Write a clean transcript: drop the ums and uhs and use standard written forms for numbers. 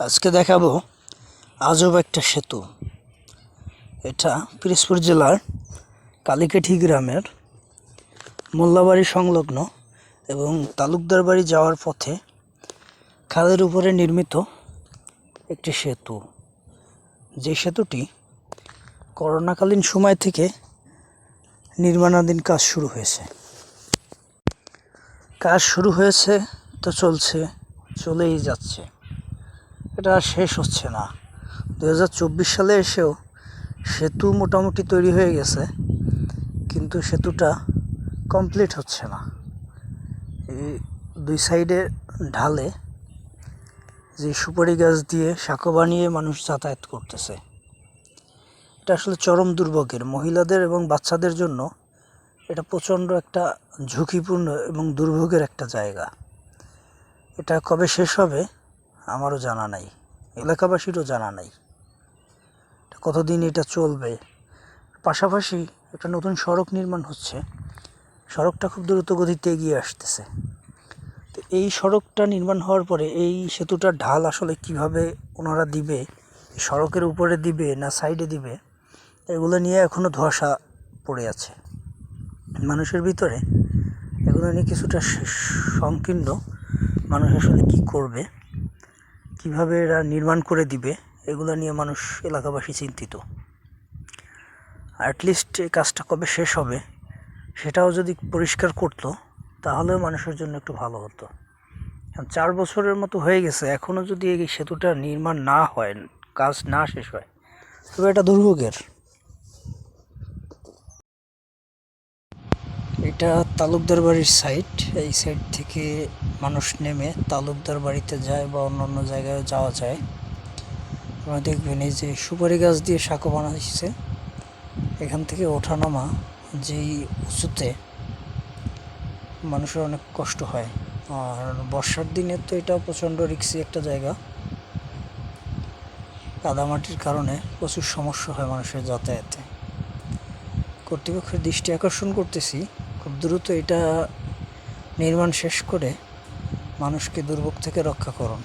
আজকে দেখাবো আজব একটা সেতু। এটা পিরোজপুর জেলার কালিকাঠি গ্রামের মোল্লাবাড়ি সংলগ্ন এবং তালুকদার বাড়ি যাওয়ার পথে খালের উপরে নির্মিত একটি সেতু। যে সেতুটি করোনাকালীন সময় থেকে নির্মাণাধীন কাজ শুরু হয়েছে। তো চলেই যাচ্ছে। এটা আর শেষ হচ্ছে না। 2024 সালে এসেও সেতু মোটামুটি তৈরি হয়ে গেছে, কিন্তু সেতুটা কমপ্লিট হচ্ছে না। এই দুই সাইডে ঢালে যে সুপারি গাছ দিয়ে সাঁকো বানিয়ে মানুষ যাতায়াত করতেছে। এটা আসলে চরম দুর্ভোগের। মহিলাদের এবং বাচ্চাদের জন্য এটা প্রচণ্ড একটা ঝুঁকিপূর্ণ এবং দুর্ভোগের একটা জায়গা। এটা কবে শেষ হবে আমারও জানা নাই, এলাকাবাসীরও জানা নাই কতদিন এটা চলবে। পাশাপাশি একটা নতুন সড়ক নির্মাণ হচ্ছে। সড়কটা খুব দ্রুত গতিতে এগিয়ে আসতেছে। তো এই সড়কটা নির্মাণ হওয়ার পরে এই সেতুটার ঢাল আসলে কিভাবে ওনারা দিবে, সড়কের উপরে দিবে না সাইডে দিবে, এগুলো নিয়ে এখনও ধোঁয়াশা পড়ে আছে মানুষের ভিতরে। এগুলো নিয়ে কিছুটা সংকীর্ণ। মানুষ আসলে কী করবে, কিভাবে এরা নির্মাণ করে দিবে, এগুলো নিয়ে মানুষ, এলাকাবাসী চিন্তিত। অ্যাটলিস্ট এই কাজটা কবে শেষ হবে সেটাও যদি পরিষ্কার করতো তাহলেও মানুষের জন্য একটু ভালো হতো। 4 বছরের মতো হয়ে গেছে, এখনও যদি এই সেতুটা নির্মাণ না হয়, কাজ না শেষ হয়, তবে এটা দুর্ভোগের। এটা তালুকদার বাড়ির সাইড। এই সাইড থেকে মানুষ নেমে তালুকদার বাড়িতে যায় বা অন্য জায়গায় যাওয়া যায়। আপনারা দেখবেন এই যে সুপারি গাছ দিয়ে সাঁকো বানাইছে, এখান থেকে ওঠানামা যেই উঁচুতে, মানুষের অনেক কষ্ট হয়। আর বর্ষার দিনে তো এটা প্রচণ্ড রিস্কি একটা জায়গা। কাদামাটির কারণে প্রচুর সমস্যা হয় মানুষের যাতায়াতে। কর্তৃপক্ষের দৃষ্টি আকর্ষণ করতেছি, খুব দ্রুত এটা নির্মাণ শেষ করে মানুষকে দুর্ভোগ থেকে রক্ষা করুন।